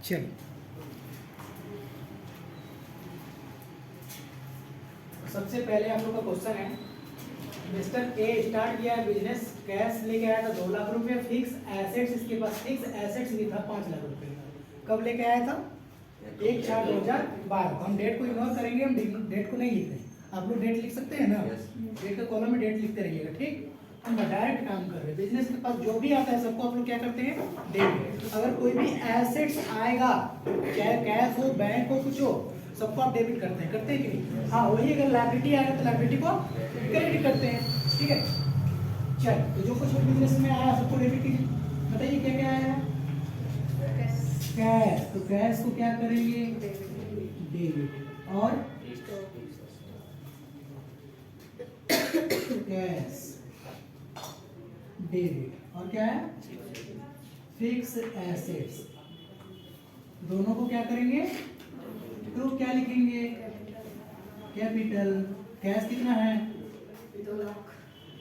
चलिए, सबसे पहले आप लोग का क्वेश्चन है, मिस्टर ए स्टार्ट किया है बिजनेस, कैश लेके आया था 2 लाख रुपए, फिक्स एसेट्स इसके पास फिक्स एसेट्स भी था 5 लाख रुपए। कब लेके आया था? 1/4/2012। हम डेट को इग्नोर करेंगे, हम डेट को नहीं लिख रहे। आप लोग डेट लिख सकते हैं ना? डेट के कॉलम में डेट लिखते रहिएगा, ठीक। हम डायरेक्ट काम कर रहे हैं, बिजनेस के पास जो भी आता है सबको आप लोग क्या करते हैं? डेबिट। अगर कोई भी एसेट्स आएगा, चाहे कैश हो, बैंक हो, कुछ हो, सबको आप डेबिट करते हैं कि नहीं? हाँ, वही अगर लायबिलिटी आएगा तो लायबिलिटी को क्रेडिट करते हैं, ठीक है। चल, तो जो कुछ बिजनेस में आया सबको डेबिट कीजिए। बताइए क्या क्या आया? कैश। तो कैश को क्या करेंगे? डेबिट। और कैश डेबिट। और क्या है? Fix assets. दोनों को क्या करेंगे? तो क्या लिखेंगे? कैपिटल। कैश कितना है? 2 लाख।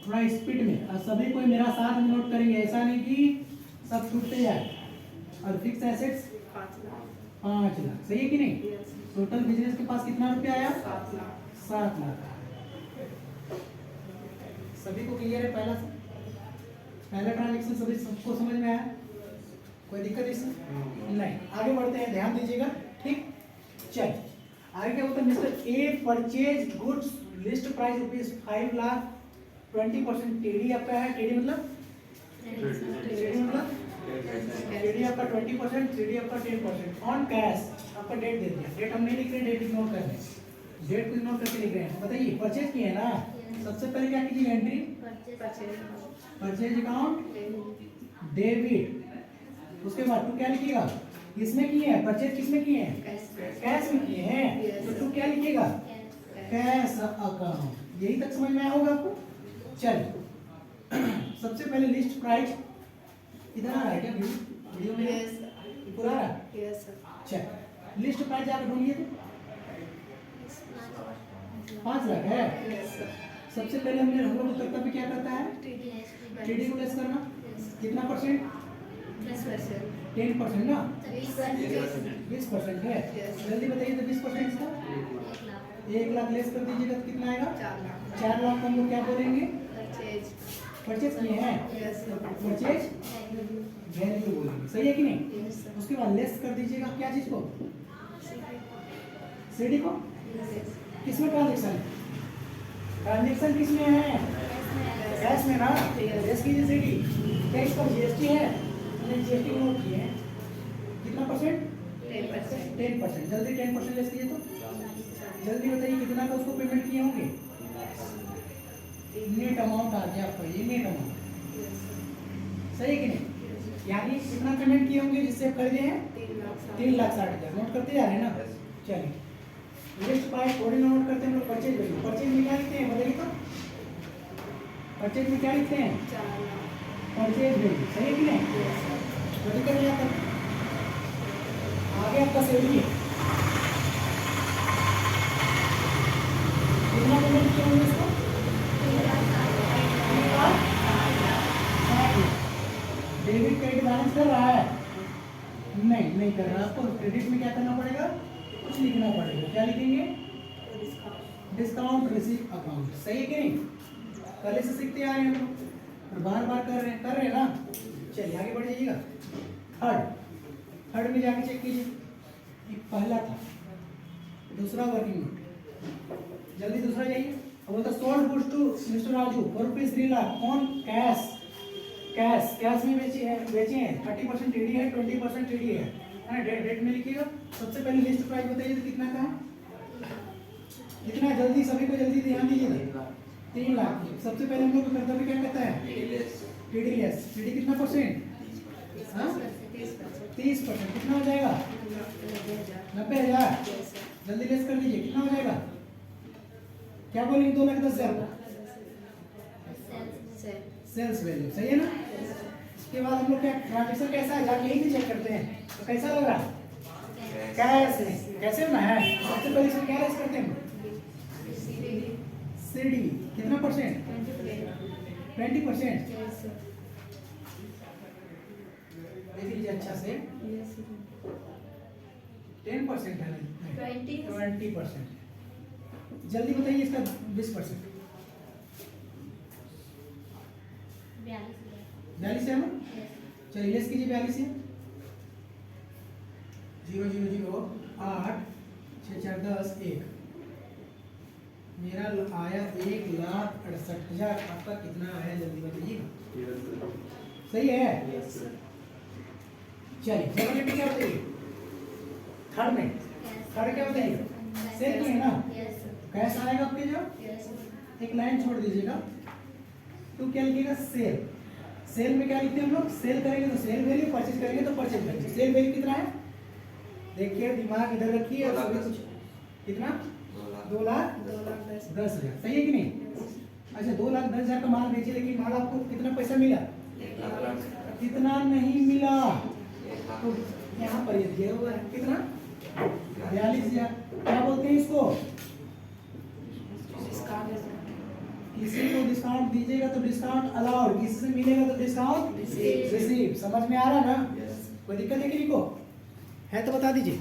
थोड़ा स्पीड में, और सभी कोई मेरा साथ में नोट करेंगे, ऐसा नहीं कि सब छूटते जाए। और फिक्स एसेट्स 5 लाख। 5 लाख। सही है कि नहीं? Yes. टोटल बिजनेस के पास कितना रुपया आया? 7 लाख। 7 लाख। सभी को क्लियर है? पहला ट्रांजेक्शन सभी सबको समझ में आया? कोई दिक्कत इसमें? नहीं। आगे बढ़ते हैं, ध्यान दीजिएगा, ठीक। चल, आगे क्या होता है? Mister A purchase goods, list price ₹5 lakh, 20% TD आपका है। टीडी मतलब टीडी आपका 20%, टीडी आपका 10%। ऑन कैश आपका डेट दे दिया। डेट हम नहीं लिख रहे, डेट इग्नोर कर रहे हैं, डेट को इग्नोर करके लिख रहे हैं। बताइए, परचेज किए ना? सबसे पहले क्या कीजिए? Entry purchase account debit. उसके बाद टू क्या लिखिएगा? किसमें किए हैं परचेज? किसमें किए हैं? कैश में किए हैं। तो टू क्या लिखिएगा? Cash account. यही तक समझ में आया होगा आपको? चलिए, सबसे पहले लिस्ट प्राइस इधर आ रहा है क्या? वीडियो में पूरा आ रहा है? चल, लिस्ट प्राइस आप ढूंढिए तो 5 लाख है। सबसे पहले हम लोग को कर्तव्य क्या करता है? टीडी को लेस करना। कितना परसेंट? 10% ना? 20% है। जल्दी बताइए तो 20% इसका 1 लाख लेस कर दीजिएगा तो कितना आएगा? 4 लाख को हम लोग क्या बोलेंगे? परचेज किए हैं, परचेज वैल्यू बोलेंगे। सही है कि नहीं? उसके बाद लेस कर दीजिएगा क्या चीज को? सीडी को। किसमें ट्रांजेक्शन? ट्रांजेक्शन किसमें है? कैश में ना? लेस कीजिए सीडी। क्या इसका जीएसटी है? हमने जीएसटी को नोट किए हैं। कितना परसेंट? 10%। जल्दी 10% लेस कीजिए तो जल्दी बताइए कितना का उसको पेमेंट किए होंगे? नेट अमाउंट आ गया आपका, ये नेट अमाउंट। सही है कि नहीं? यानी कितना पेमेंट किए होंगे जिससे खरीदे हैं? 3,60,000। नोट करते जा रहे हैं ना? चलिए, लिस्ट प्राइस थोड़ी नोट करते हैं हम लोग। परचेज वैल्यू, परचेज में क्या लिखते हैं बताइए तो? परचेज में क्या लिखते हैं? Purchase value. सही है कि नहीं? जल्दी कर लिया तब आगे आपका सेलरी है। कितना पेमेंट किया होंगे इसको? डेबिट क्रेडिट बैलेंस कर रहा है? नहीं कर रहा। आपको क्रेडिट में क्या करना पड़ेगा? कुछ लिखना पड़ेगा। क्या लिखेंगे? Discount receive account. सही है कि नहीं? पहले से सीखते आ रहे हैं हम लोग और बार बार कर रहे हैं ना? चलिए आगे बढ़ जाइएगा। थर्ड में जाके चेक कीजिए। एक पहला था, दूसरा वर्किंग नोट। जल्दी दूसरा जाइए। अब बोलता sold goods to mister Raju for ₹3 lakh on cash. Cash में बेचे हैं। 30% टीडी है, 20% टीडी है ना? डेट में लिखिएगा। सबसे पहले लिस्ट प्राइस बताइए तो कितना का है? कितना? जल्दी सभी को जल्दी ध्यान दीजिएगा। 3 लाख। सबसे पहले हम लोग को कर्तव्य क्या कहता है? TD less. टीडी कितना परसेंट? 30%। कितना हो जाएगा? 90,000। जल्दी लेस कर लीजिए। कितना हो जाएगा? क्या बोलेंगे? 2,10,000 सेल्स वैल्यू। सही है ना? इसके बाद हम लोग क्या ट्रांजेक्शन कैसा है जाके यही भी चेक करते हैं। तो कैसा लग रहा है? कैश है। कैसे ना है? सबसे पहले इसमें क्या लेस करते हैं? सीडी। कितना परसेंट? 20%। देख लीजिए अच्छा से। 10% है नहीं 20% 20%। जल्दी बताइए इसका 20%। 42 है ना? चलिए लेस कीजिए 42 है। 0 0 0 8 6 4 10 1। मेरा आया 1,68,000। आपका कितना आया जल्दी बताइएगा। सही है। चलिए सेवन क्या बताइए। थर्ड में थर्ड क्या बताइए। सेल की है ना, कैश आएगा आपके जब एक लाइन छोड़ दीजिएगा तो क्या लिखिएगा सेल। सेल में क्या लिखते हैं हम लोग, सेल करेंगे तो सेल वैल्यू, परचेज करेंगे तो परचेज वैल्यू। सेल वैल्यू कितना है देखिए, दिमाग इधर रखिए और सभी कुछ कितना 2,10,000। सही है कि नहीं। अच्छा 2,10,000 का माल बेचिए, लेकिन माल आपको कितना पैसा मिला, कितना नहीं मिला। तो यहाँ पर ये दिया हुआ है कितना 42,000। क्या बोलते हैं इसको, किसी को डिस्काउंट दीजिएगा तो डिस्काउंट अलाउड, किसी से मिलेगा तो डिस्काउंट रिसीव। समझ में आ रहा ना, कोई दिक्कत है किसी को, है तो बता दीजिए,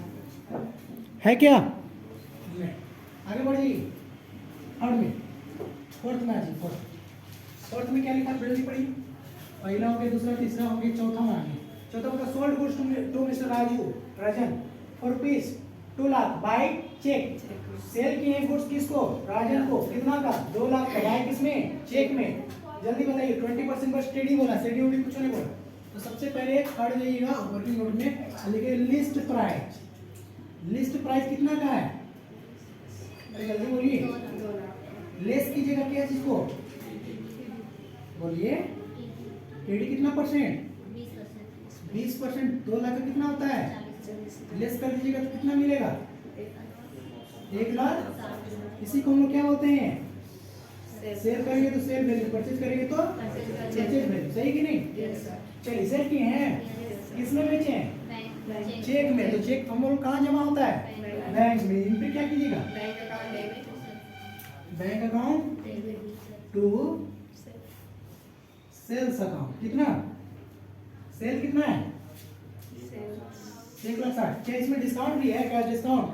है क्या। आगे बढ़िए। थर्ड में फोर्थ में आ जाइए। फोर्थ में क्या लिखा है जल्दी पढ़िए। पहला हो गया, दूसरा तीसरा हो गया, चौथा में आ गया। चौथा मतलब sold goods to mister Rajan for rupees 2 lakh by cheque. Sale किए गुड्स किसको, राजन को, कितना का 2 लाख का। बाय किसमें, चेक में। जल्दी बताइए 20% पर स्टेडी बोला, स्टेडी उडी कुछ नहीं बोला। तो सबसे पहले थर्ड जाइएगा वर्किंग नोट में, लिखिए लिस्ट प्राइस। लिस्ट प्राइस कितना का है, अरे जल्दी बोलिए। लेस कीजिएगा क्या चीज को, बोलिए। टीडी कितना परसेंट, 20%। 2 लाख का कितना होता है, लेस कर दीजिएगा तो कितना मिलेगा 1 लाख। इसी को हम लोग क्या बोलते हैं, सेल करेंगे तो सेल वैल्यू, परचेज करेंगे तो परचेज वैल्यू। सही कि नहीं। चलिए सेल किए हैं, किसमें बेचे हैं, चेक में। तो चेक हम लोग कहाँ जमा होता है, बैंक में। इन पे क्या कीजिएगा, bank account to sales account. कितना सेल कितना है 1,60,000। क्या इसमें डिस्काउंट भी है, कैश डिस्काउंट,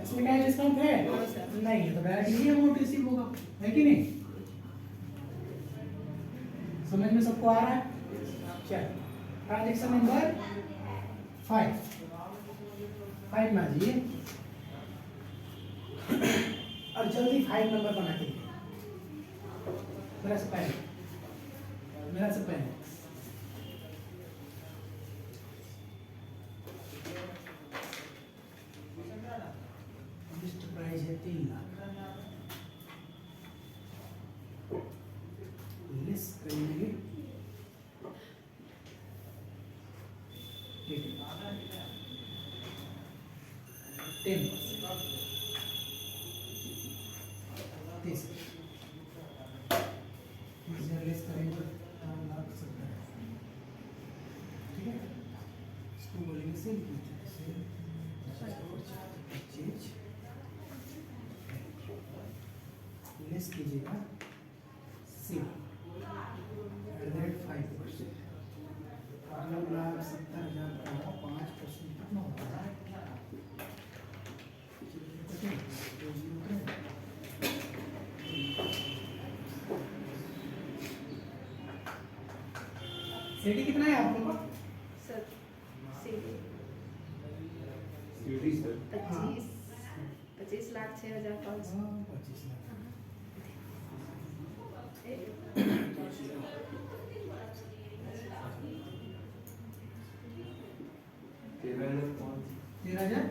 इसमें कैश डिस्काउंट है नहीं है, तो डायरेक्ट ही अमाउंट रिसीव होगा, है कि नहीं। समझ में सबको आ रहा है। चल ट्रांजेक्शन नंबर 5 में आ जाइए और जल्दी 5 नंबर बना के मेरा से पहले लिस्ट प्राइस है 3 लाख। लिस्ट करेंगे 10 लिस्ट करेंगे तो 3,70,000। ठीक है, इसको बोलेंगे सेल परचेज। लेस कीजिएगा सेल @ 5%। 2,70,000 का 5% कितना होता है, सीटी कितना है आप लोगों का, sir CD sir 25 lakh 6,500। 25 lakh. तेरह 13,000।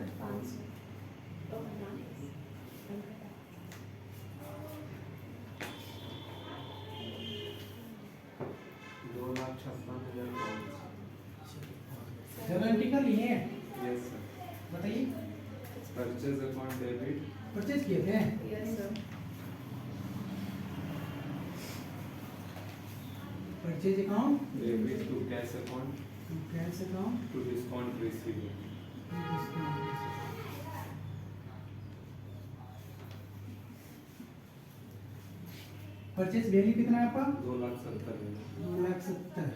गारंटी कर लिए हैं, यस सर। बताइए। परचेज अकाउंट डेबिट परचेज किए थे, yes sir. Purchase account debit to cash account cash account to discount receive. Purchase value कितना है आपका 2,70,000। 2,70,000।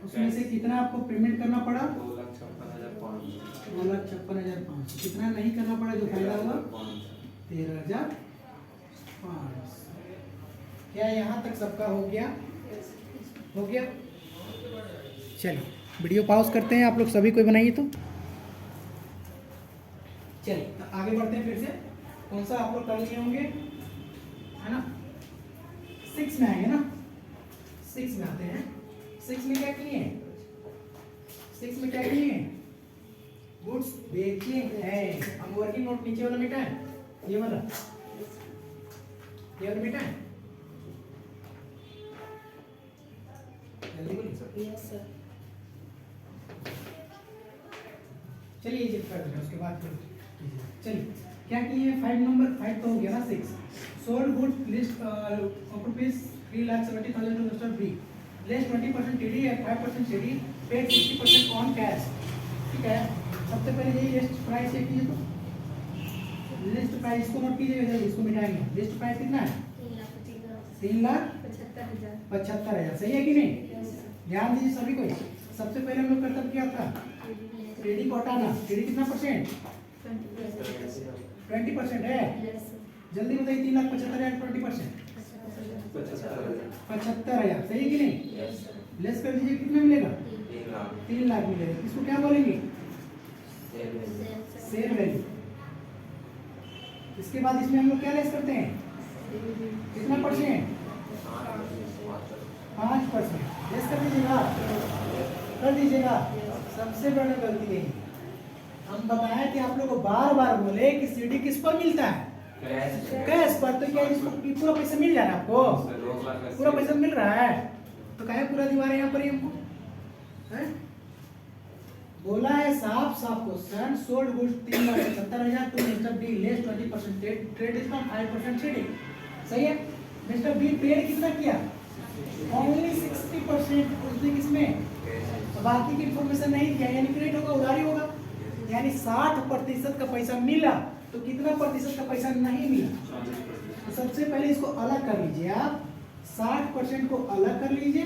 उसमें से कितना आपको पेमेंट करना पड़ा, 2,56,500। 9,56,500 कितना नहीं करना पड़ा जो फायदा हुआ 13,500। क्या यहाँ तक सबका हो गया? हो गया। चलिए वीडियो पॉज करते हैं, आप लोग सभी कोई बनाइए तो। चलिए तो आगे बढ़ते हैं फिर से। कौन सा आप लोग कर लिए होंगे, है ना? 6 में आएंगे ना, 6 में आते हैं। 6 में क्या किए हैं? 6 में क्या किए हैं? गुड्स बेचे हैं। अब वर्किंग नोट नीचे वाला बेटा है, ये वाला बेटा है। जल्दी बोलिए। Yes sir. चलिए ये चेक कर देना, उसके बाद फिर कीजिए। चलिए क्या किए हैं? 5 नंबर 5 तो हो गया ना। 6 sold goods list of rupees 3,70,000 to mister B, less 20% TD and 5% CD, paid 60% on cash. ठीक है, सबसे पहले यही लिस्ट प्राइस चेक कीजिए तो। लिस्ट प्राइस को नोट कीजिएगा, जल्दी इसको मिटाएंगे। लिस्ट प्राइस कितना है? 3,75,000। सही है कि नहीं? ध्यान दीजिए सभी को। सबसे पहले हम लोग कर्तव्य क्या था? टीडी को हटाना। टीडी कितना परसेंट? 20% है। जल्दी बताइए, 3,75,000 20%? 75,000। सही है कि नहीं? लेस कर दीजिए, कितना मिलेगा? 3 लाख मिलेगा। इसको क्या बोलेंगे? Sale value. इसके बाद इसमें हम लोग क्या लेस करते हैं? कितना परसेंट? 5%। लेस कर दीजिएगा, कर दीजिएगा। सबसे बड़ी गलती यही है। हम बताए थे आप लोग को, बार बार बोले कि सीडी किस पर मिलता है? कैश पर। तो क्या इसको पूरा पैसा मिल जा रहा है आपको? पूरा पैसा मिल रहा है तो क्या पूरा दीवार है यहाँ पर ही हमको है? बोला है साफ साफ question, sold goods 3,70,000 to mister B, less 20% trade discount 5% CD. सही है। मिस्टर बी पेड कितना किया? ओनली 60%। उसने किसमें? बाकी की इंफॉर्मेशन नहीं दिया, यानी क्रेडिट होगा, उधारी होगा। यानी 60% का पैसा मिला तो कितना प्रतिशत का पैसा नहीं मिला? तो सबसे पहले इसको अलग कर लीजिए आप। 60% को अलग कर लीजिए,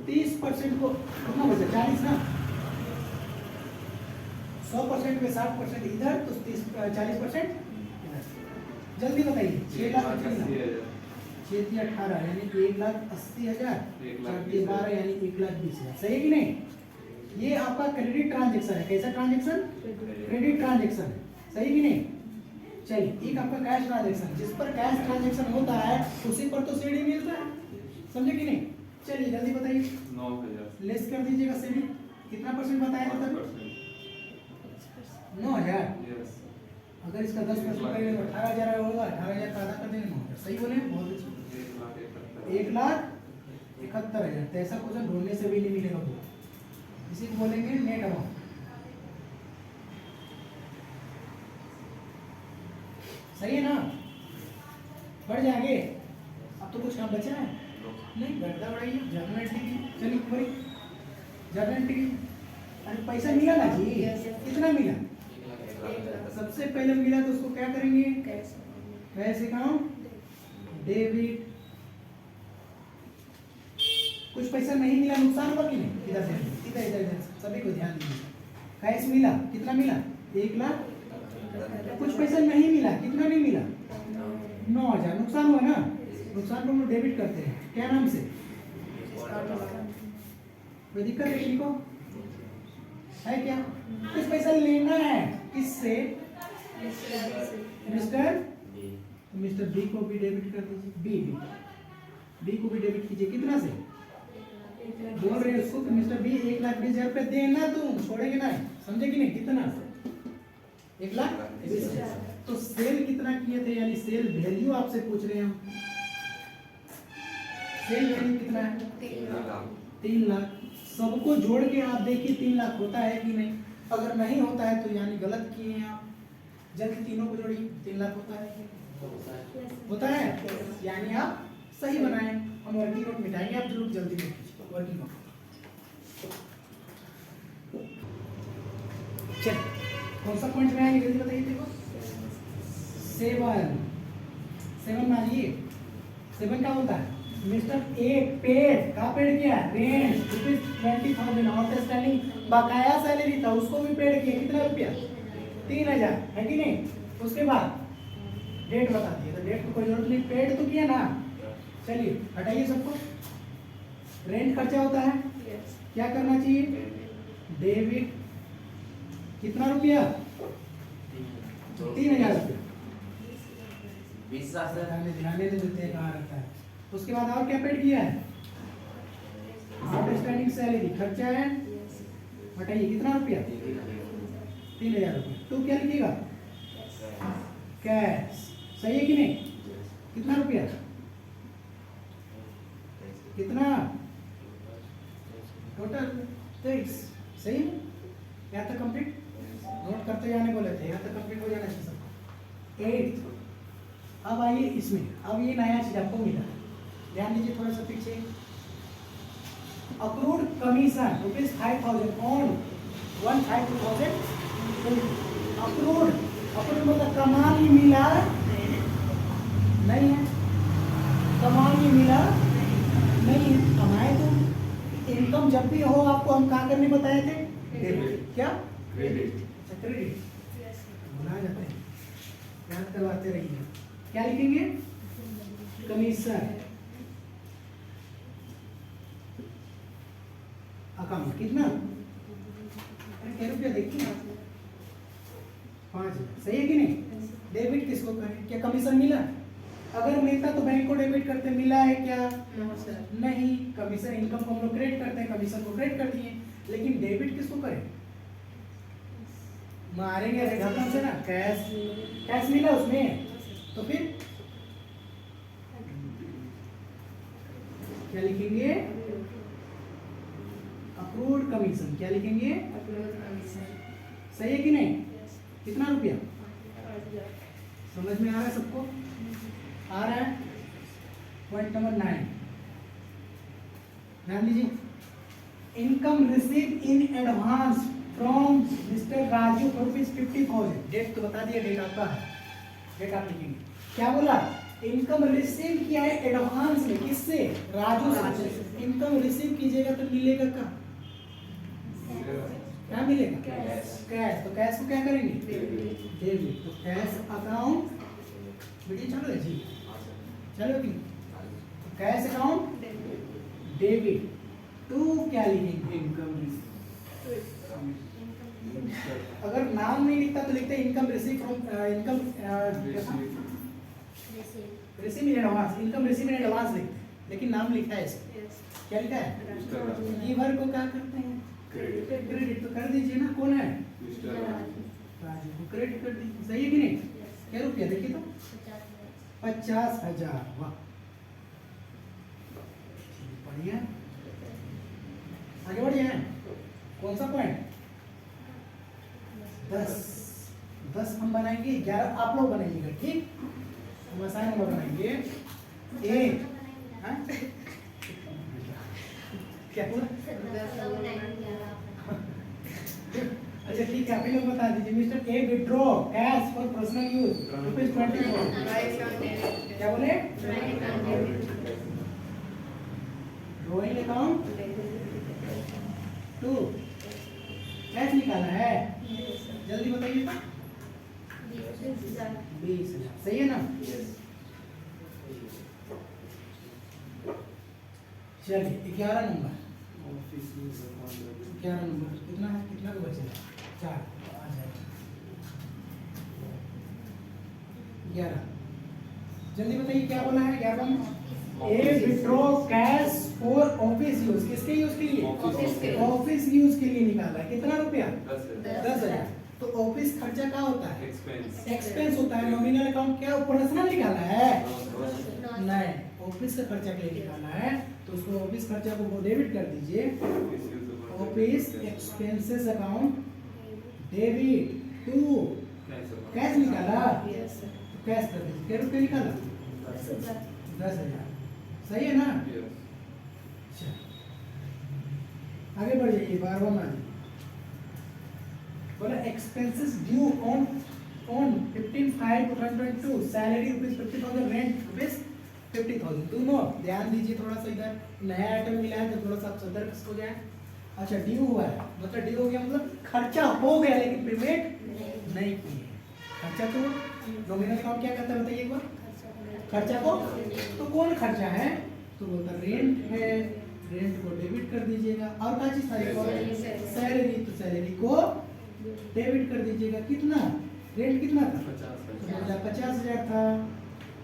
30% को कितना बचा? 40 ना। 100% में 60% इधर तो 40% इधर। जल्दी बताइए। 6,18,000 यानी 1,80,000, 12 यानी 1,20,000। सही है कि नहीं? ये आपका क्रेडिट ट्रांजेक्शन है। कैसा ट्रांजेक्शन? क्रेडिट ट्रांजेक्शन है। सही कि नहीं? चलिए एक आपका कैश ट्रांजेक्शन, जिस पर कैश ट्रांजेक्शन होता है उसी पर तो सीडी मिलता है। समझे कि नहीं? चलिए जल्दी बताइए। 9,000 लेस कर दीजिएगा सीडी। कितना परसेंट बताया था? 9,000। यस। अगर इसका 10% करेंगे तो 18,000 होगा। 18,000 का आधा कर देंगे 9,000। सही बोले? बहुत अच्छी। 1,71,000। तो ऐसा क्वेश्चन ढूंढने से भी नहीं मिलेगा वो। इसी को बोलेंगे नेट अमाउंट। सही है ना? बढ़ जाएंगे। अब तो कुछ काम बचा है नहीं, गड्ढा बढ़ाइए। जर्नल एंट्री की। चलिए पूरी जर्नल एंट्री। अरे पैसा मिला ना जी? कितना मिला? सबसे पहले मिला तो उसको क्या करेंगे? Cash account debit. कुछ पैसा नहीं मिला, नुकसान हुआ कि नहीं? इधर से इधर इधर इधर सभी को ध्यान दीजिए। कैश मिला, कितना मिला? 1,00,000। कुछ पैसा नहीं मिला, कितना नहीं मिला? 9,000। नुकसान हुआ ना? नुकसान को हम लोग डेबिट करते हैं। क्या नाम से? कोई दिक्कत है किसी को? है क्या? कुछ पैसा लेना है किससे? मिस्टर बी को भी डेबिट कर दीजिए। बी को भी डेबिट कीजिए। कितना से? बोल रहे हैं उसको कि मिस्टर बी 1,20,000 रुपये देना, तुम छोड़ेंगे ना। समझे कि नहीं? कितना? 1,20,000। तो सेल कितना किए थे? यानी सेल वैल्यू आपसे पूछ रहे हैं हम। सेल वैल्यू कितना है? 3 लाख। सबको जोड़ के आप देखिए 3 लाख होता है कि नहीं। अगर नहीं होता है तो यानी गलत किए हैं आप। जल्दी तीनों को जोड़िए। 3 लाख होता है? होता है यानी आप सही बनाए। हम वर्किंग नोट मिटाएंगे, आप जरूर जल्दी में वर्किंग नोट। चल कौन सा पॉइंट में आएंगे जल्दी बताइए। देखो 7 में आइए। 7 क्या होता है? मिस्टर ए पेड का पेड किया रेंट ₹20,000 आउटस्टैंडिंग बकाया सैलरी था उसको भी पेड किया कितना रुपया 3,000 है कि नहीं। उसके बाद डेट बता दिए तो डेट को कोई जरूरत नहीं पेड तो किया ना। चलिए हटाइए सबको। रेंट खर्चा होता है Yes. क्या करना चाहिए डेबिट कितना रुपया 3,000 रुपया ध्यान नहीं देते हैं कहाँ रहता है। उसके बाद और क्या पेड किया है आउटस्टैंडिंग सैलरी खर्चा है Yes. हटाइए कितना रुपया 3,000 रुपया। तो क्या लिखिएगा कैश सही है कि नहीं कितना रुपया कितना टोटल 23 सही है यहाँ तक कंप्लीट नोट करते जाने बोले थे यहाँ तक कंप्लीट हो जाना चाहिए सबको 8। अब आइए इसमें अब ये नया चीज आपको मिला ध्यान दीजिए थोड़ा सा पीछे अक्रूड कमीशन ₹5,000 ऑन 1,500 अक्रूड मतलब कमाल ही मिला नहीं है कमाल ही मिला नहीं है कमाए तो इनकम जब भी हो आपको हम कहाँ करने बताए थे Credit. क्या क्रेडिट अच्छा क्रेडिट Yes. भुला जाते हैं याद करवाते रहिए क्या लिखेंगे कमीशन अकाउंट कितना क्या रुपया देखिए 5,000 सही है कि नहीं डेबिट किसको करें क्या कमीशन मिला अगर मिलता तो बैंक को डेबिट करते मिला है क्या No, sir. नहीं कमीशन इनकम को हम लोग क्रेडिट करते हैं कमीशन को क्रेडिट कर दिए लेकिन डेबिट किसको करें मारेंगे ऐसे घटना से ना कैश कैश मिला उसमें तो फिर क्या लिखेंगे अक्रूड कमीशन क्या लिखेंगे Upload commission. सही है कि नहीं Yes. कितना रुपया 5,000. समझ में आ रहा है सबको आ रहा है पॉइंट नंबर 9 ध्यान दीजिए income receive in advance from mister Raju ₹50,000 date तो बता दिया डेट आपका है डेट आप लिखेंगे क्या बोला इनकम रिसीव किया है एडवांस में किससे राजू से इनकम रिसीव कीजिएगा तो मिलेगा क्या मिलेगा Cash. कैश तो कैश को क्या करेंगे Debit. डेबिट तो कैश अकाउंट वीडियो चलो है जी चलो कि तो cash account Debit. Debit to क्या लिखेंगे इनकम अगर नाम नहीं लिखता तो लिखते income receive from income receive in advance income receive in advance लिखते लेकिन नाम लिखता है इसमें Yes. क्या लिखा है Mr. गिवर को क्या करते हैं क्रेडिट क्रेडिट तो कर दीजिए ना कौन है मिस्टर राजू को क्रेडिट कर दीजिए सही है कि नहीं क्या रुपया देखिए तो 50,000 वाह बढ़िया आगे बढ़िए कौन सा पॉइंट 10 हम बनाएंगे 11 आप लोग बनाइएगा ठीक हम आसान नंबर बनाएंगे एक हाँ? क्या हुआ अच्छा ठीक है आप ही लोग बता दीजिए mister A withdraw cash for personal use ₹24 By account debit. क्या बोले By account debit. Drawing account to cash निकाला है Yes, sir. जल्दी बताइए 20,000. 20,000 सही है ना चलिए 11 number office use account 11 number कितना का बचेगा 4 आ जाएगा 11 जल्दी बताइए क्या बोला है 11 में a withdraw cash for office use किसके यूज के लिए Office के लिए. ऑफिस यूज के लिए निकाला है कितना रुपया 10,000 10,000 तो ऑफिस खर्चा क्या होता है एक्सपेंस एक्सपेंस होता है नॉमिनल अकाउंट क्या पर्सनल निकाला है ऑफिस नहीं ऑफिस का खर्चा के लिए निकाला है तो उसको ऑफिस खर्चा को डेबिट कर दीजिए use office expenses account debit to cash निकाला Yes, sir. तो कैश कर दीजिए क्या रुपये निकाला 10,000. 10,000 सही है ना अच्छा आगे बढ़ जाइए 12वां मान बोला expenses due on 15/5/2022 salary ₹50,000 rent 50,000। दोनों ध्यान दीजिए थोड़ा सा, इधर नया आइटम मिला है तो थोड़ा सा आप सतर्क हो जाए। अच्छा ड्यू हुआ है, मतलब ड्यू हो गया मतलब खर्चा हो गया लेकिन पेमेंट नहीं की है। खर्चा तो नॉमिनल अकाउंट क्या कहता है बताइए एक बार, खर्चा को तो कौन खर्चा है तो बोलता रेंट है, रेंट को डेबिट कर दीजिएगा। और क्या चीज था एक और, सैलरी, तो सैलरी को डेबिट कर दीजिएगा। कितना रेंट कितना था 50,000 था।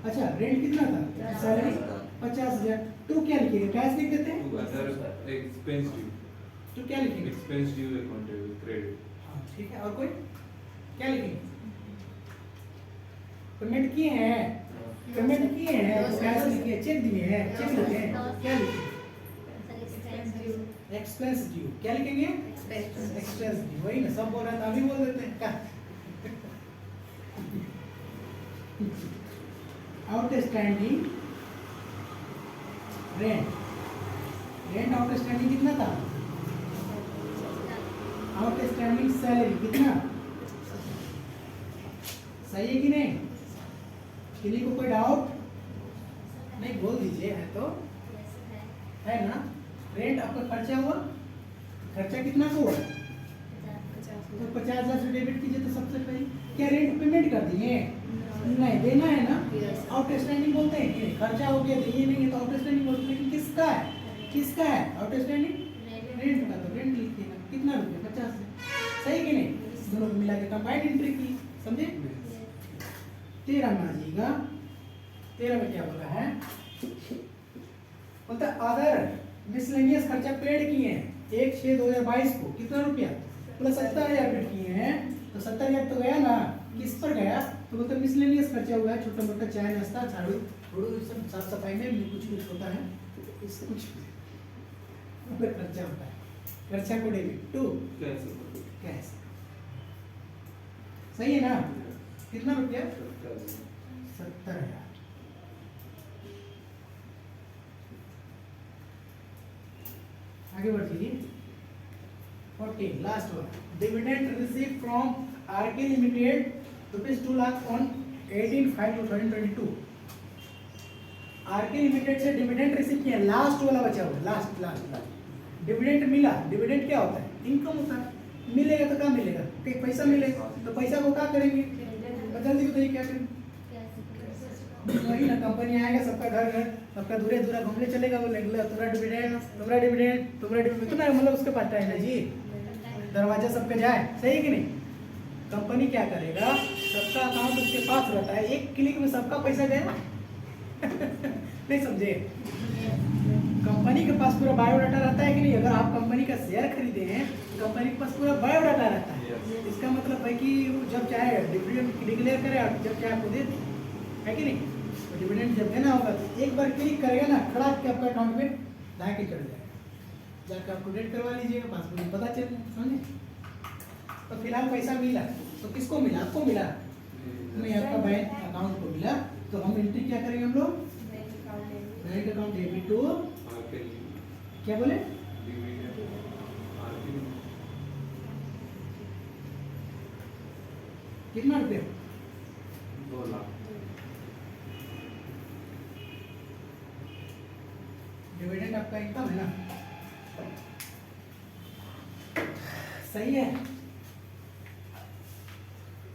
अच्छा रेंट कितना था, सैलरी 50,000। तो क्या लिखिएगा, कैश लिख देते हैं Other expense due. तो क्या लिखेंगे, Expense due accountable credit. हाँ ठीक है। और कोई क्या लिखेंगे, पेमेंट किए हैं, पेमेंट किए हैं तो कैश लिखिए, चेक दिए हैं चेक लिखे हैं, क्या लिखेंगे एक्सपेंस ड्यू। क्या लिखेंगे एक्सपेंस ड्यू, वही ना सब बोल रहा था अभी बोल देते हैं क्या। आउटस्टैंडिंग रेंट, रेंट आउटस्टैंडिंग कितना था, आउटस्टैंडिंग सैलरी कितना, सही है कि नहीं, किसी को कोई डाउट नहीं बोल दीजिए, है तो है ना। रेंट आपका खर्चा हुआ, खर्चा कितना का हुआ तो 50,000 से डेबिट कीजिए। तो सबसे पहले क्या रेंट पेमेंट कर दिए, नहीं देना है ना, आउटस्टैंडिंग बोलते हैं कि खर्चा हो गया दिए नहीं है तो आउटस्टैंडिंग बोलते हैं। लेकिन किसका है, किसका है आउटस्टैंडिंग, रेंट का, तो रेंट लिखिएगा कितना रुपये 50 से, सही कि नहीं, दोनों को मिला के कंबाइंड एंट्री की, समझे। 13 में आ जाइएगा, 13 में क्या बोला है, बोलता अदर मिसलेनियस खर्चा पेड किए हैं 1/6/2022 को कितना रुपया, बोला 70,000 पेड किए हैं। तो 70,000 तो गया ना, किस पर गया तो बोलते मिसलेनियस खर्चा हुआ है, छोटा मोटा चाय नाश्ता झाड़ू झाड़ू सब साफ सफाई में कुछ कुछ होता है, तो इस कुछ ऊपर खर्चा होता है, खर्चा को डेबिट टू Cash. कैश, सही है ना। कितना रुपया 70,000। आगे बढ़िए 14 last one, dividend receive from RK limited ₹2 lakh on 18/5/2022। RK limited से डिविडेंड रिसीव किया, लास्ट वाला बचा हुआ, लास्ट लास्ट लास्ट डिविडेंड मिला। डिविडेंड क्या होता है, इनकम होता है, मिलेगा तो क्या मिलेगा, कहीं पैसा मिलेगा, तो पैसा को क्या करेंगे, तो जल्दी बताइए क्या करेंगे, वही ना कंपनी आएगा, सबका घर घर सबका दूरे दूरा घूमने चलेगा, वो लगेगा तुम्हारा डिविडेंड तुम्हारा डिविडेंड तुम्हारा डिविडेंड, कितना मतलब उसके पास टाइम है जी, दरवाजा सबके जाए, सही है कि नहीं। कंपनी क्या करेगा, सबका अकाउंट उसके पास रहता है, एक क्लिक में सबका पैसा गया। नहीं समझे, कंपनी के पास पूरा बायोडाटा रहता है कि नहीं। अगर आप कंपनी का शेयर खरीदे हैं तो कंपनी के पास पूरा बायोडाटा रहता है। इसका मतलब है कि वो जब चाहे डिविडेंड डिक्लेयर करे और जब चाहे आपको दे दे, है कि नहीं। तो डिविडेंड जब देना होगा तो एक बार क्लिक करेगा ना, खड़ा के आपका अकाउंट में ला के चढ़ जाएगा, जाकर आपको डेट करवा लीजिएगा, पासबुक में पता चल समझे। तो फिलहाल पैसा मिला, तो किसको मिला, आपको मिला नहीं, आपका बैंक अकाउंट को मिला। तो हम एंट्री क्या करेंगे हम लोग, बैंक अकाउंट डेबिट टू क्या बोले, कितना रुपया 2 लाख। डिविडेंड आपका इनकम है ना, सही है।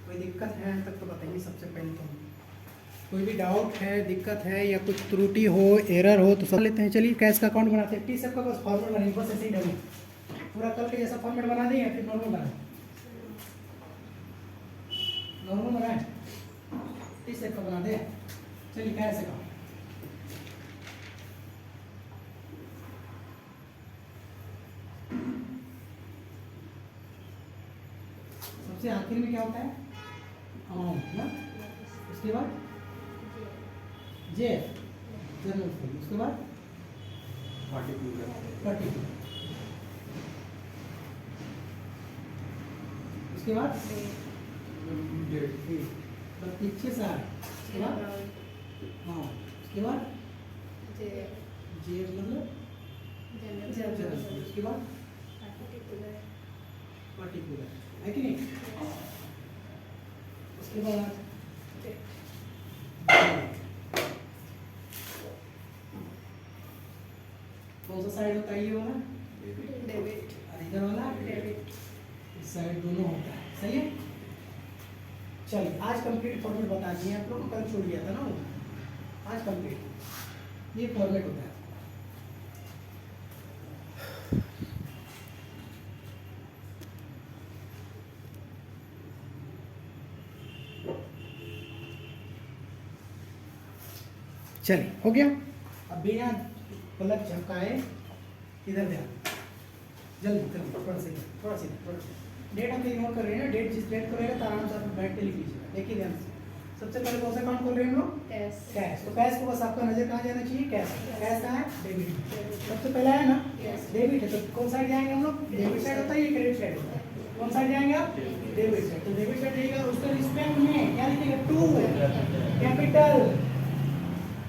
कोई दिक्कत है तब तो बताइए सबसे पहले। तो कोई भी डाउट है, दिक्कत है या कुछ त्रुटि हो, एरर हो तो सब लेते हैं। चलिए कैश का अकाउंट बनाते हैं। टी सबका बस फॉर्मेट बनाइए, बस ऐसे ही डमी पूरा कल के जैसा फॉर्मेट बना दें या फिर नॉर्मल बनाए, नॉर्मल बनाए, टी सेट का बना दे। चलिए कैश अकाउंट सबसे आखिर में क्या होता है, अमाउंट ना, उसके बाद जे जनरल फी, उसके बाद पर्टिकुलर, उसके बाद प्रतीक्षे सार, उसके बाद हाँ, उसके बाद जे मतलब जनरल फी, उसके बाद पर्टिकुलर, है कि नहीं। उसके बाद साइड होता है ये वाला डेबिट और इधर वाला क्रेडिट इस साइड दोनों होता है, सही है। चलिए आज कंप्लीट फॉर्मेट बता दिए आप लोग को, कल छूट गया था ना वो, आज कंप्लीट ये फॉर्मेट होता है। चलिए हो गया। अब बिना पलक झपकाए इधर ध्यान, जल्दी जल्दी थोड़ा सा डेट हम इग्नोर कर रहे हैं ना, डेट जिस डेट को रहेगा तो आराम से आप बैठ के लिख लीजिएगा। देखिए ध्यान से, सबसे पहले कौन सा अकाउंट खोल रहे हैं हम लोग? Cash cash. तो कैश को बस आपका नजर कहाँ जाना चाहिए? कैश। कैश कहाँ है? डेबिट। सबसे पहला है ना Yes. डेबिट है, तो कौन साइड जाएंगे हम लोग? डेबिट साइड होता है या क्रेडिट साइड होता है? कौन साइड जाएंगे आप? Debit side. तो डेबिट साइड जाएगा, उसका रिस्पेक्ट में क्या लिखिएगा? टू कैपिटल,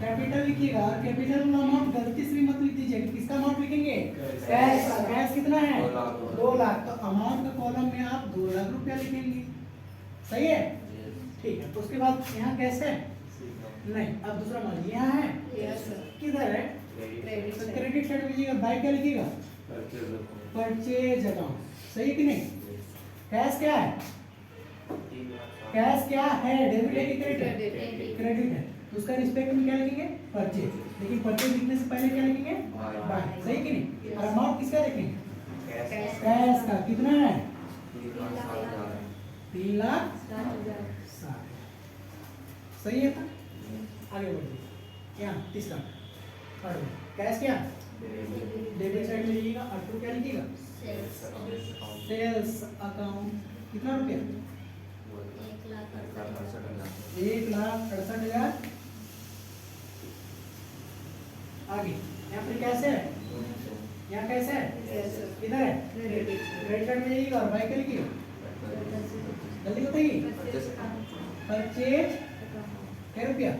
कैपिटल लिखिएगा। और कैपिटल का अमाउंट गलती से भी मत लिख दीजिएगा। किसका अमाउंट लिखेंगे? कैश का। कैश कितना है? 2 लाख। तो अमाउंट का कॉलम में आप 2 लाख रुपया लिखेंगे, सही है। ठीक है, तो उसके बाद यहाँ कैश है नहीं, अब दूसरा मान लीजिए यहाँ है, यस सर किधर है? क्रेडिट तो क्रेडिट साइड में लिखिएगा, बाय क्या लिखिएगा? परचेज अकाउंट, सही है कि नहीं? कैश क्या है? कैश क्या है? डेबिट है कि क्रेडिट है? क्रेडिट है, तो उसका रिस्पेक्ट में क्या लिखेंगे? परचेज। लेकिन परचेज लिखने से पहले क्या लिखेंगे? बाय, सही कि नहीं? और अमाउंट किसका लिखेंगे? कैश का। कितना है? 3 लाख 60। सही है। आगे बढ़िए, यहाँ तीसरा थर्ड में कैश क्या? डेबिट साइड में लिखिएगा। और टू क्या लिखिएगा? Sales account. कितना रुपया? 1,68,000। आगे यहाँ पर कैसे है? यहाँ कैसे है? यस सर किधर है? क्रेडिट क्रेडिट साइड में लिखिएगा और बाय क्या लिखिएगा? जल्दी बताइए। परचेज क्या रुपया?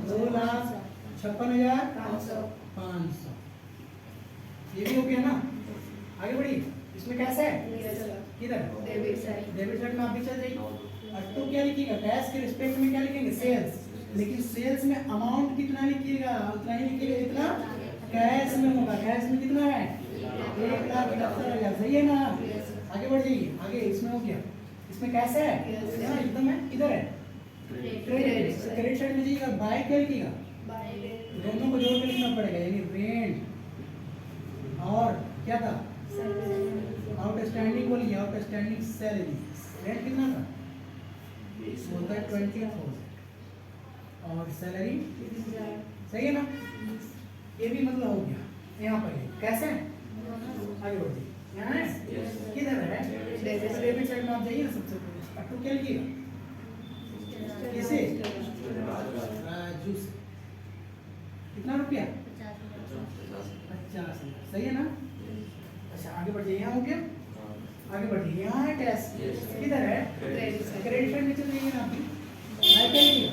2,56,500। ये भी हो गया ना। आगे बढ़िए, इसमें कैसे है? यस सर किधर? डेबिट साइड डेबिट साइड में आप भी चल जाइए। और तो क्या लिखिएगा? कैश के रिस्पेक्ट में क्या लिखेंगे? सेल्स। लेकिन सेल्स में अमाउंट कितना लिखिएगा? उतना ही लिखिएगा जितना कैश में होगा। कैश में कितना है? 1,78,000, सही है ना। आगे बढ़ जाइए। आगे इसमें हो गया, इसमें कैसे है? Yes. हाँ, एकदम है। किधर है? क्रेडिट। क्रेडिट साइड में जाइएगा, बाय क्या लिखिएगा? दोनों को जोड़ के लिखना पड़ेगा, यानी रेंट और क्या था? आउटस्टैंडिंग बोलिए, आउटस्टैंडिंग सैलरी। रेंट कितना था? होता है 20,000 और सैलरी, सही है ना। ये भी मतलब हो गया। यहाँ पर है कैसे है? आगे बढ़िए, यहाँ है किधर है? डेबिट साइड में आप जाइए ना सबसे पहले। अट्टू क्या लिखिएगा? किसे? राजू से। कितना रुपया? 50,000, सही है ना। अच्छा आगे बढ़िए, यहाँ हो गया। आगे बढ़िए, यहाँ है कैश। किधर है? क्रेडिट साइड में चल जाइए ना अभी। बाय क्या लिखिएगा?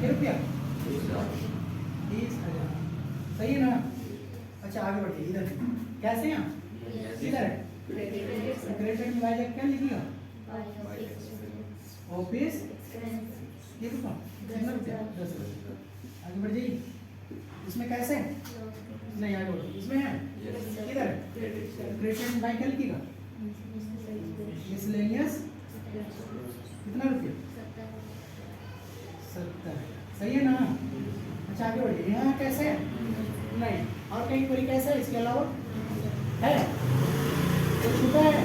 2 रुपया 30,000, सही है ना। अच्छा आगे बढ़िए, इधर कैसे यहाँ? किधर है? क्रेडिट साइड में बाय क्या लिखिएगा? ऑफिस ये रुपया कितना रुपया? 10 रुपया। आगे बढ़ जाइए, इसमें कैसे है? नहीं आगे बढ़िए, इसमें है किधर है? क्रेडिट साइड में बाय क्या लिखिएगा? मिसलेनियस कितना रुपया? 70,000, सही है ना। अच्छा आगे बढ़िए, यहाँ कैसे है? नहीं, और कहीं कोई कैसे है इसके अलावा है? तो छूटा है?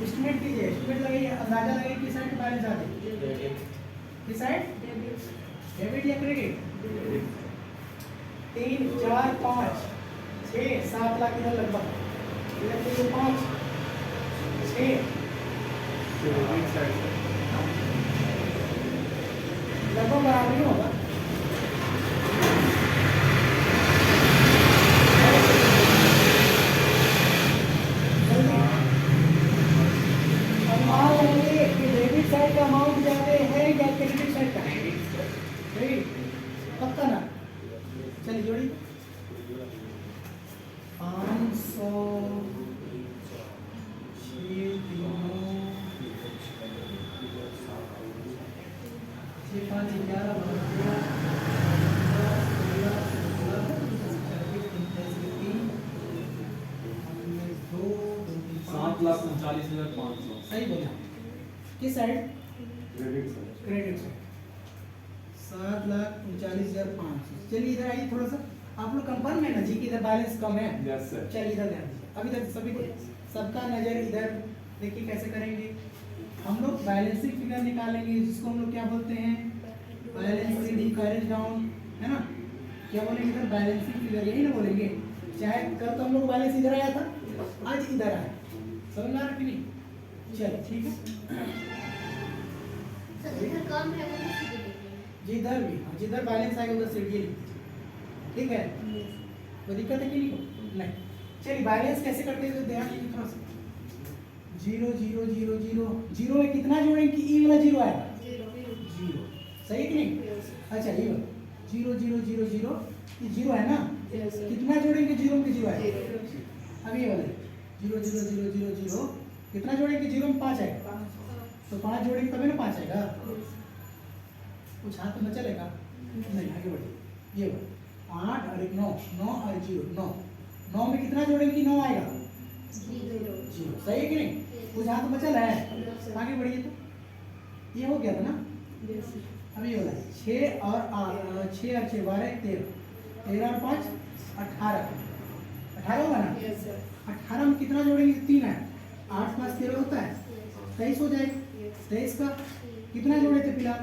एस्टिमेट कीजिए, एस्टिमेट लगाइए, अंदाजा लगाइए किस साइड का बैलेंस आ जाए। किस साइड? डेबिट या क्रेडिट? 3, 4, 5, 6, 7 लाख इधर लगभग, इधर 3, 5, 6 लगभग बराबर ही होगा। अब मान लीजिए कि डेबिट साइड का अमाउंट ज्यादा है या क्रेडिट साइड का? क्रेडिट, पक्का ना। चलिए जोड़ी 500 6, 5, 11, 40,500 सही बोला। किस side? Credit sir. Credit side 7,39,500। चलिए इधर आइए थोड़ा सा, आप लोग कंफर्म है ना जी कि इधर बैलेंस कम है? Yes sir. चलिए इधर ध्यान दीजिए, अभी तक सभी को सबका नजर इधर देखिए कैसे करेंगे हम लोग। बैलेंसिंग फिगर निकालेंगे जिसको हम लोग क्या बोलते हैं? बैलेंस शीट कैरेज डाउन, है ना? क्या बोलेंगे इधर? बैलेंसिंग फिगर, यही ना बोलेंगे। चाहे कल तो हम लोग बैलेंस इधर आया था, आज इधर आया, समझ में आ रहा कि नहीं? चलो ठीक है इधर कम है वो सीधे लिखेंगे। जिधर भी, जिधर बैलेंस आएगा उधर सीट ये लिख दीजिए, ठीक है? कोई दिक्कत है कि नहीं? चलिए बैलेंस कैसे करते हैं तो ध्यान दीजिए थोड़ा सा। 0 0 0 0 0 में कितना जोड़ेंगे कि ई वाला 0 आएगा? 0, सही कि नहीं? अच्छा ये 0 0 0 0 ये 0 है ना? कितना जोड़ेंगे 0 में 0 आएगा? अब ये वाला 0 0 0 0 0 कितना जोड़ेंगे 0 में 5 आएगा, तो 5 जोड़ेंगे तभी ना 5 आएगा। कुछ हाथ में चलेगा नहीं, आगे बढ़िए। ये 8 और 1 9 9 और 0 9 9 में कितना जोड़ेंगे कि 9 आएगा? 0, सही है कि नहीं? कुछ हाथ में चल है, आगे बढ़िए। तो ये हो गया था ना? अब ये वाला 6 और 6 और 6 12 13 13 और 5 18 18 होगा ना? 18 में कितना जोड़ेंगे? 3 है, 8 5 13 होता है, 23 हो जाएगा। 23 का कितना जोड़े थे फिलहाल?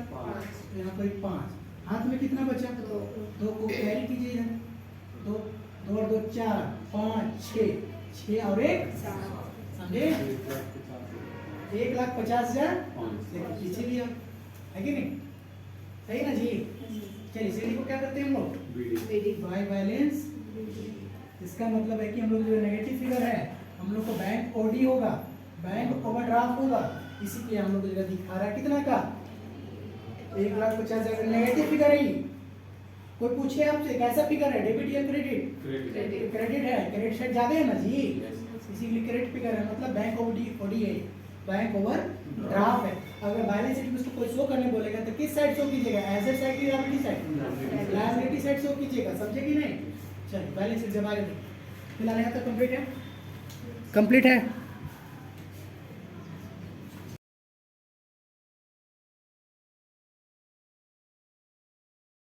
यहाँ पर 5, हाथ में कितना बचा? 2 को कैरी कीजिए इधर, 2 2 और 2 4 5 6 6 और 1 समझे? 1,50,000 देखो पीछे लिया है कि नहीं? सही ना जी? चलिए सीढ़ी को क्या करते हैं हम लोग? By balance. इसका मतलब है कि हम लोग जो नेगेटिव फिगर है हम लोग को बैंक ओडी होगा, बैंक ओवरड्राफ्ट होगा, इसीलिए हम लोग को जगह दिखा रहा है कितना का? 1,50,000 नेगेटिव फिगर है। कोई पूछे आपसे कैसा फिगर है, डेबिट या क्रेडिट? क्रेडिट है, क्रेडिट साइड ज्यादा है ना जी, इसीलिए क्रेडिट फिगर है, मतलब बैंक ओडी है, बैंक ओवर ड्राफ्ट है। अगर बैलेंस शीट में उसको कोई शो करने बोलेगा तो किस साइड शो कीजिएगा? एसेट साइड की liability side? Liability side show कीजिएगा, समझे कि नहीं? चलिए बैलेंस शीट जब आगे फिलहाल यहाँ तक कंप्लीट है।